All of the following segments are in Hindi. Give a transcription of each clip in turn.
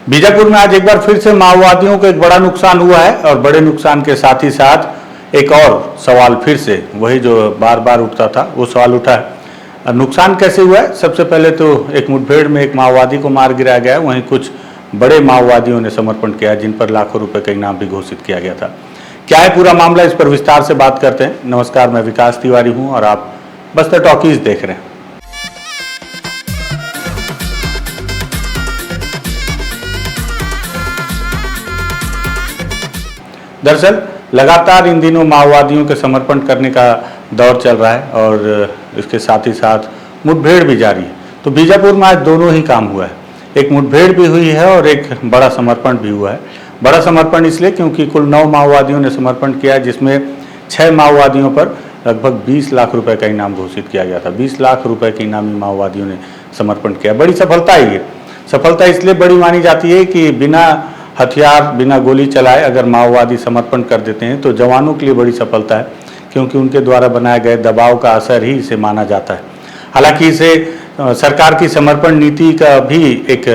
बीजापुर में आज एक बार फिर से माओवादियों को एक बड़ा नुकसान हुआ है और बड़े नुकसान के साथ ही साथ एक और सवाल फिर से वही जो बार बार उठता था वो सवाल उठा है। नुकसान कैसे हुआ है? सबसे पहले तो एक मुठभेड़ में एक माओवादी को मार गिराया गया, वहीं कुछ बड़े माओवादियों ने समर्पण किया जिन पर लाखों रुपए का इनाम भी घोषित किया गया था। क्या है पूरा मामला, इस पर विस्तार से बात करते हैं। नमस्कार, मैं विकास तिवारी हूँ और आप बस्तर टॉकीज देख रहे हैं। दरअसल लगातार इन दिनों माओवादियों के समर्पण करने का दौर चल रहा है और इसके साथ ही साथ मुठभेड़ भी जारी है। तो बीजापुर में आज दोनों ही काम हुआ है, एक मुठभेड़ भी हुई है और एक बड़ा समर्पण भी हुआ है। बड़ा समर्पण इसलिए क्योंकि कुल 9 माओवादियों ने समर्पण किया, जिसमें 6 माओवादियों पर लगभग 20 लाख रुपए का इनाम घोषित किया गया था। 20 लाख रुपए के इनामी माओवादियों ने समर्पण किया। बड़ी सफलता है ये। सफलता इसलिए बड़ी मानी जाती है कि बिना हथियार, बिना गोली चलाए अगर माओवादी समर्पण कर देते हैं तो जवानों के लिए बड़ी सफलता है, क्योंकि उनके द्वारा बनाए गए दबाव का असर ही इसे माना जाता है। हालांकि इसे सरकार की समर्पण नीति का भी एक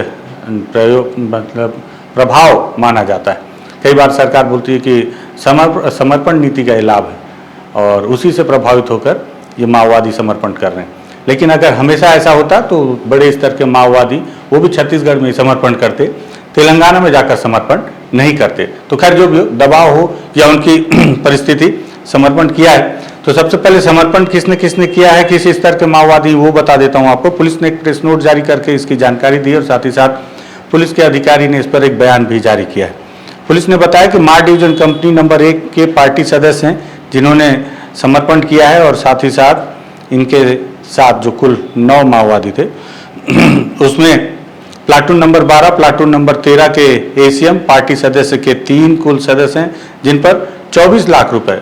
प्रभाव माना जाता है। कई बार सरकार बोलती है कि समर्पण नीति का लाभ है और उसी से प्रभावित होकर ये माओवादी समर्पण कर रहे हैं। लेकिन अगर हमेशा ऐसा होता तो बड़े स्तर के माओवादी वो भी छत्तीसगढ़ में समर्पण करते, तेलंगाना में जाकर समर्पण नहीं करते। तो खैर जो भी हो, दबाव हो या उनकी परिस्थिति, समर्पण किया है। तो सबसे पहले समर्पण किसने किसने किया है, किस स्तर के माओवादी, वो बता देता हूँ आपको। पुलिस ने एक प्रेस नोट जारी करके इसकी जानकारी दी और साथ ही साथ पुलिस के अधिकारी ने इस पर एक बयान भी जारी किया है। पुलिस ने बताया कि मार डिवीजन कंपनी नंबर 1 के पार्टी सदस्य हैं जिन्होंने समर्पण किया है और साथ ही साथ इनके साथ जो कुल 9 माओवादी थे उसमें प्लाटून नंबर 12, प्लाटून नंबर 13 के एसीएम पार्टी सदस्य के 3 कुल सदस्य हैं, जिन पर 24 लाख रुपए,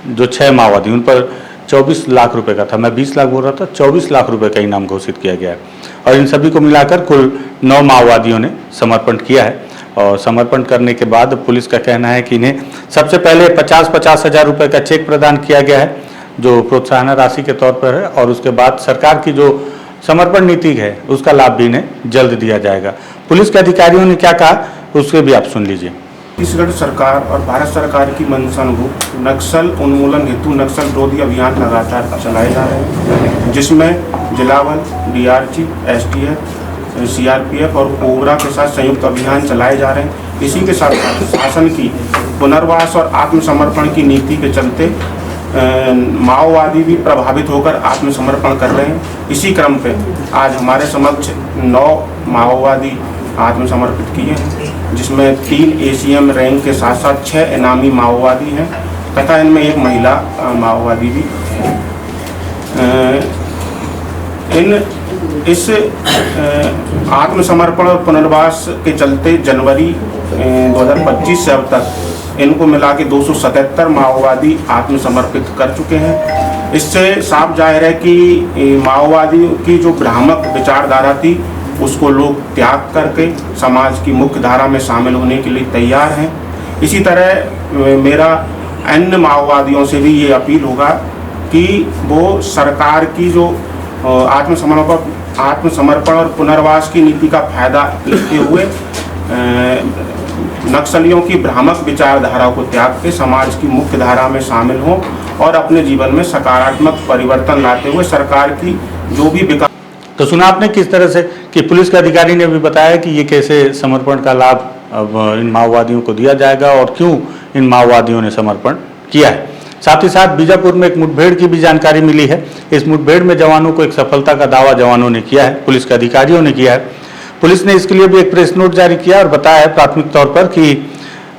जो 6 माओवादी उन पर 24 लाख रुपए का था, मैं 20 लाख बोल रहा था, 24 लाख रुपए का इनाम घोषित किया गया है। और इन सभी को मिलाकर कुल 9 माओवादियों ने समर्पण किया है। और समर्पण करने के बाद पुलिस का कहना है कि इन्हें सबसे पहले 50-50 हज़ार रुपये का चेक प्रदान किया गया है जो प्रोत्साहन राशि के तौर पर है, और उसके बाद सरकार की जो समर्पण नीति है उसका लाभ भी इन्हें जल्द दिया जाएगा। पुलिस के अधिकारियों ने क्या कहा उसके भी आप सुन लीजिए। छत्तीसगढ़ सरकार और भारत सरकार की मंशानुरूप नक्सल उन्मूलन हेतु नक्सल विरोधी अभियान लगातार चलाए जा रहे हैं, जिसमें जिलावल, डीआरजी, एसटीएफ, सीआरपीएफ और कोबरा के साथ संयुक्त अभियान चलाए जा रहे हैं। इसी के साथ शासन की पुनर्वास और आत्मसमर्पण की नीति के चलते माओवादी भी प्रभावित होकर आत्मसमर्पण कर रहे हैं। इसी क्रम पे आज हमारे समक्ष 9 माओवादी आत्मसमर्पित किए हैं, जिसमें 3 एसीएम रैंक के साथ साथ 6 इनामी माओवादी हैं तथा इनमें एक महिला माओवादी भी इस आत्मसमर्पण और पुनर्वास के चलते जनवरी 2025 से अब तक इनको मिला के 277 माओवादी आत्मसमर्पित कर चुके हैं। इससे साफ जाहिर है कि माओवादी की जो भ्रामक विचारधारा थी उसको लोग त्याग करके समाज की मुख्य धारा में शामिल होने के लिए तैयार हैं। इसी तरह मेरा अन्य माओवादियों से भी ये अपील होगा कि वो सरकार की जो आत्मसमर्पण और पुनर्वास की नीति का फायदा लेते हुए नक्सलियों की भ्रामक विचारधारा को त्याग के समाज की मुख्य धारा में शामिल हों और अपने जीवन में सकारात्मक परिवर्तन लाते हुए सरकार की जो भी विकास। तो सुना आपने किस तरह से कि पुलिस के अधिकारी ने भी बताया कि ये कैसे समर्पण का लाभ अब इन माओवादियों को दिया जाएगा और क्यों इन माओवादियों ने समर्पण किया है। साथ ही साथ बीजापुर में एक मुठभेड़ की भी जानकारी मिली है। इस मुठभेड़ में जवानों को एक सफलता का दावा जवानों ने किया है, पुलिस के अधिकारियों ने किया है। पुलिस ने इसके लिए भी एक प्रेस नोट जारी किया और बताया है प्राथमिक तौर पर कि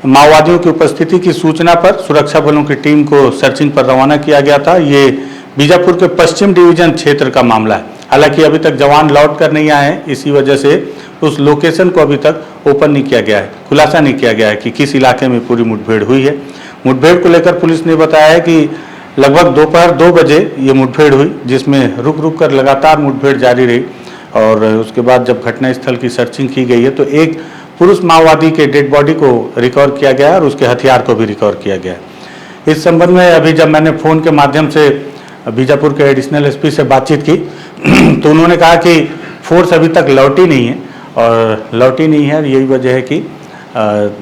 माओवादियों की उपस्थिति की सूचना पर सुरक्षा बलों की टीम को सर्चिंग पर रवाना किया गया था। ये बीजापुर के पश्चिम डिवीजन क्षेत्र का मामला है। हालांकि अभी तक जवान लौट कर नहीं आए हैं, इसी वजह से उस लोकेशन को अभी तक ओपन नहीं किया गया है, खुलासा नहीं किया गया है कि किस इलाके में पूरी मुठभेड़ हुई है। मुठभेड़ को लेकर पुलिस ने बताया है कि लगभग दोपहर 2 बजे ये मुठभेड़ हुई, जिसमें रुक रुक कर लगातार मुठभेड़ जारी रही और उसके बाद जब घटनास्थल की सर्चिंग की गई है तो एक पुरुष माओवादी के डेड बॉडी को रिकवर किया गया और उसके हथियार को भी रिकवर किया गया। इस संबंध में अभी जब मैंने फ़ोन के माध्यम से बीजापुर के एडिशनल एसपी से बातचीत की तो उन्होंने कहा कि फोर्स अभी तक लौटी नहीं है और लौटी नहीं है। यही वजह है कि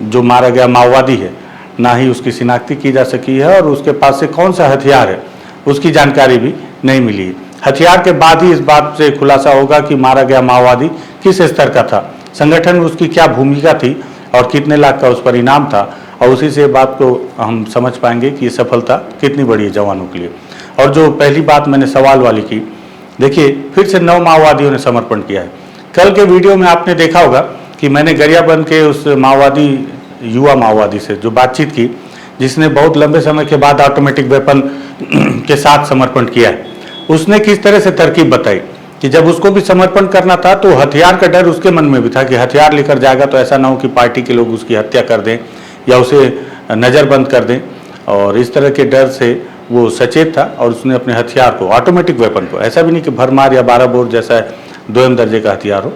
जो मारा गया माओवादी है ना ही उसकी शिनाख्ती की जा सकी है और उसके पास से कौन सा हथियार है उसकी जानकारी भी नहीं मिली है। हथियार के बाद ही इस बात से खुलासा होगा कि मारा गया माओवादी किस स्तर का था, संगठन में उसकी क्या भूमिका थी और कितने लाख का उस पर इनाम था, और उसी से बात को हम समझ पाएंगे कि ये सफलता कितनी बड़ी है जवानों के लिए। और जो पहली बात मैंने सवाल वाली की, देखिए फिर से 9 माओवादियों ने समर्पण किया है। कल के वीडियो में आपने देखा होगा कि मैंने गरियाबंद के उस माओवादी, युवा माओवादी से जो बातचीत की, जिसने बहुत लंबे समय के बाद ऑटोमेटिक वेपन के साथ समर्पण किया है, उसने किस तरह से तरकीब बताई कि जब उसको भी समर्पण करना था तो हथियार का डर उसके मन में भी था कि हथियार लेकर जाएगा तो ऐसा ना हो कि पार्टी के लोग उसकी हत्या कर दें या उसे नज़रबंद कर दें, और इस तरह के डर से वो सचेत था और उसने अपने हथियार को, ऑटोमेटिक वेपन को, ऐसा भी नहीं कि भरमार या 12 बोर जैसा दोयम दर्जे का हथियार हो,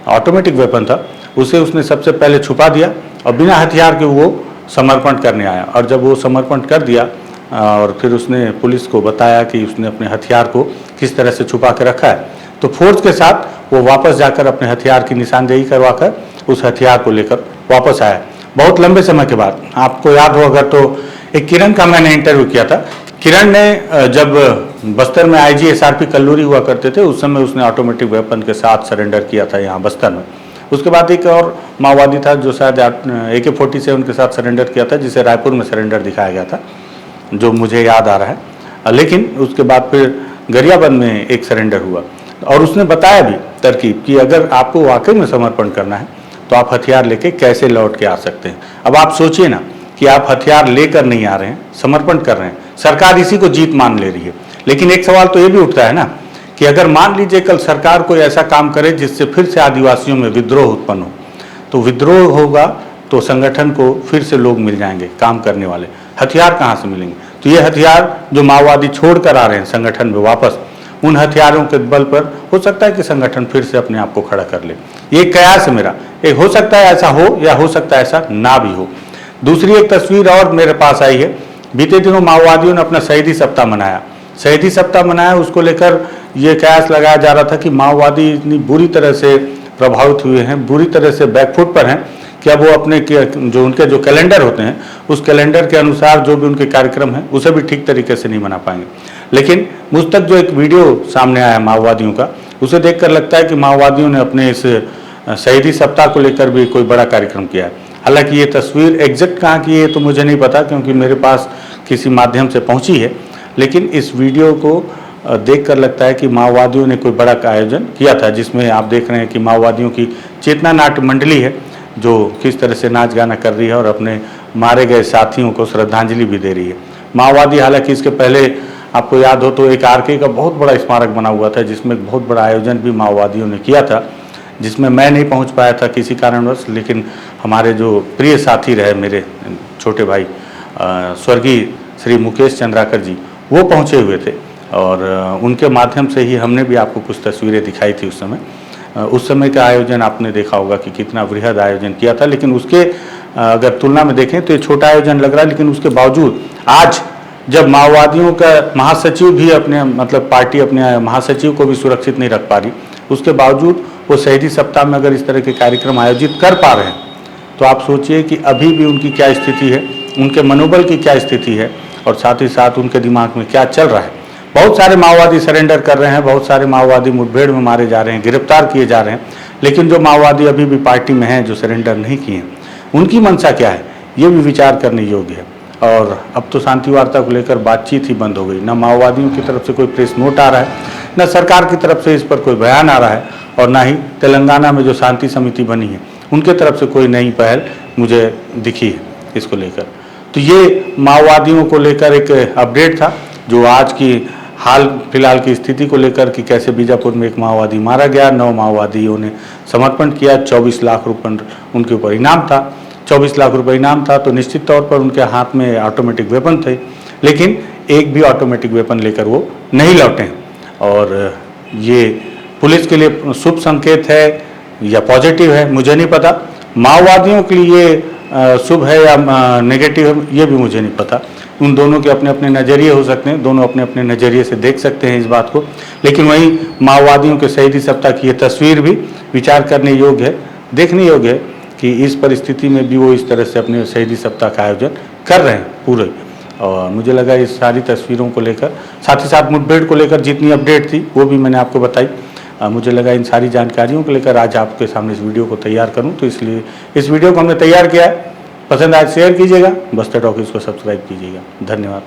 ऑटोमेटिक वेपन था, उसे उसने सबसे पहले छुपा दिया और बिना हथियार के वो समर्पण करने आया। और जब वो समर्पण कर दिया और फिर उसने पुलिस को बताया कि उसने अपने हथियार को किस तरह से छुपा के रखा है, तो फोर्स के साथ वो वापस जाकर अपने हथियार की निशानदेही करवाकर उस हथियार को लेकर वापस आया बहुत लंबे समय के बाद। आपको याद हो अगर तो एक किरण का मैंने इंटरव्यू किया था। किरण ने जब बस्तर में IG SRP कल्लूरी हुआ करते थे उस समय उसने ऑटोमेटिक वेपन के साथ सरेंडर किया था यहाँ बस्तर में। उसके बाद एक और माओवादी था जो शायद AK-47 के साथ सरेंडर किया था, जिसे रायपुर में सरेंडर दिखाया गया था, जो मुझे याद आ रहा है। लेकिन उसके बाद फिर गरियाबंद में एक सरेंडर हुआ और उसने बताया भी तरकीब कि अगर आपको वाकई में समर्पण करना है तो आप हथियार लेके कैसे लौट के आ सकते हैं। अब आप सोचिए ना कि आप हथियार लेकर नहीं आ रहे हैं, समर्पण कर रहे हैं, सरकार इसी को जीत मान ले रही है। लेकिन एक सवाल तो ये भी उठता है ना कि अगर मान लीजिए कल सरकार कोई ऐसा काम करे जिससे फिर से आदिवासियों में विद्रोह उत्पन्न हो, तो विद्रोह होगा तो संगठन को फिर से लोग मिल जाएंगे काम करने वाले, हथियार कहाँ से मिलेंगे? तो ये हथियार जो माओवादी छोड़ कर आ रहे हैं संगठन में वापस, उन हथियारों के बल पर हो सकता है कि संगठन फिर से अपने आप को खड़ा कर ले। ये कयास है मेरा, एक हो सकता है ऐसा हो या हो सकता है ऐसा ना भी हो। दूसरी एक तस्वीर और मेरे पास आई है। बीते दिनों माओवादियों ने अपना शहीदी सप्ताह मनाया। शहीदी सप्ताह मनाया, उसको लेकर ये कयास लगाया जा रहा था कि माओवादी इतनी बुरी तरह से प्रभावित हुए हैं, बुरी तरह से बैकफुट पर हैं कि अब वो अपने जो उनके जो कैलेंडर होते हैं उस कैलेंडर के अनुसार जो भी उनके कार्यक्रम हैं उसे भी ठीक तरीके से नहीं मना पाएंगे। लेकिन मुझ तक जो एक वीडियो सामने आया माओवादियों का, उसे देखकर लगता है कि माओवादियों ने अपने इस शहीदी सप्ताह को लेकर भी कोई बड़ा कार्यक्रम किया है। हालांकि ये तस्वीर एग्जैक्ट कहाँ की है तो मुझे नहीं पता, क्योंकि मेरे पास किसी माध्यम से पहुँची है। लेकिन इस वीडियो को देखकर लगता है कि माओवादियों ने कोई बड़ा आयोजन किया था, जिसमें आप देख रहे हैं कि माओवादियों की चेतना नाट्य मंडली है जो किस तरह से नाच गाना कर रही है और अपने मारे गए साथियों को श्रद्धांजलि भी दे रही है। माओवादी, हालांकि इसके पहले आपको याद हो तो एक RK का बहुत बड़ा स्मारक बना हुआ था, जिसमें एक बहुत बड़ा आयोजन भी माओवादियों ने किया था, जिसमें मैं नहीं पहुंच पाया था किसी कारणवश। लेकिन हमारे जो प्रिय साथी रहे, मेरे छोटे भाई स्वर्गीय श्री मुकेश चंद्राकर जी, वो पहुँचे हुए थे और उनके माध्यम से ही हमने भी आपको कुछ तस्वीरें दिखाई थी। उस समय का आयोजन आपने देखा होगा कि कितना वृहद आयोजन किया था। लेकिन उसके अगर तुलना में देखें तो ये छोटा आयोजन लग रहा है, लेकिन उसके बावजूद आज जब माओवादियों का महासचिव भी अपने मतलब पार्टी अपने महासचिव को भी सुरक्षित नहीं रख पा रही, उसके बावजूद वो शहीदी सप्ताह में अगर इस तरह के कार्यक्रम आयोजित कर पा रहे हैं, तो आप सोचिए कि अभी भी उनकी क्या स्थिति है, उनके मनोबल की क्या स्थिति है और साथ ही साथ उनके दिमाग में क्या चल रहा है। बहुत सारे माओवादी सरेंडर कर रहे हैं, बहुत सारे माओवादी मुठभेड़ में मारे जा रहे हैं, गिरफ्तार किए जा रहे हैं, लेकिन जो माओवादी अभी भी पार्टी में हैं, जो सरेंडर नहीं किए हैं, उनकी मंशा क्या है, ये भी विचार करने योग्य है। और अब तो शांति वार्ता को लेकर बातचीत ही बंद हो गई। ना माओवादियों की तरफ से कोई प्रेस नोट आ रहा है, न सरकार की तरफ से इस पर कोई बयान आ रहा है, और ना ही तेलंगाना में जो शांति समिति बनी है उनके तरफ से कोई नई पहल मुझे दिखी है इसको लेकर। तो ये माओवादियों को लेकर एक अपडेट था, जो आज की हाल फिलहाल की स्थिति को लेकर कि कैसे बीजापुर में एक माओवादी मारा गया, 9 माओवादियों ने समर्पण किया, 24 लाख रुपये उनके ऊपर इनाम था, 24 लाख रुपये इनाम था। तो निश्चित तौर पर उनके हाथ में ऑटोमेटिक वेपन थे, लेकिन एक भी ऑटोमेटिक वेपन लेकर वो नहीं लौटे। और ये पुलिस के लिए शुभ संकेत है या पॉजिटिव है मुझे नहीं पता। माओवादियों के लिए शुभ है या नेगेटिव है ये भी मुझे नहीं पता। उन दोनों के अपने अपने नज़रिए हो सकते हैं, दोनों अपने अपने नज़रिए से देख सकते हैं इस बात को। लेकिन वहीं माओवादियों के शहीदी सप्ताह की ये तस्वीर भी विचार करने योग्य है, देखने योग्य है कि इस परिस्थिति में भी वो इस तरह से अपने शहीदी सप्ताह का आयोजन कर रहे हैं पूरे। और मुझे लगा इस सारी तस्वीरों को लेकर, साथ ही साथ मुठभेड़ को लेकर जितनी अपडेट थी वो भी मैंने आपको बताई। मुझे लगा इन सारी जानकारियों को लेकर आज आपके सामने इस वीडियो को तैयार करूं, तो इसलिए इस वीडियो को हमने तैयार किया है। पसंद आए शेयर कीजिएगा, बस्तर टॉकीज को सब्सक्राइब कीजिएगा। धन्यवाद।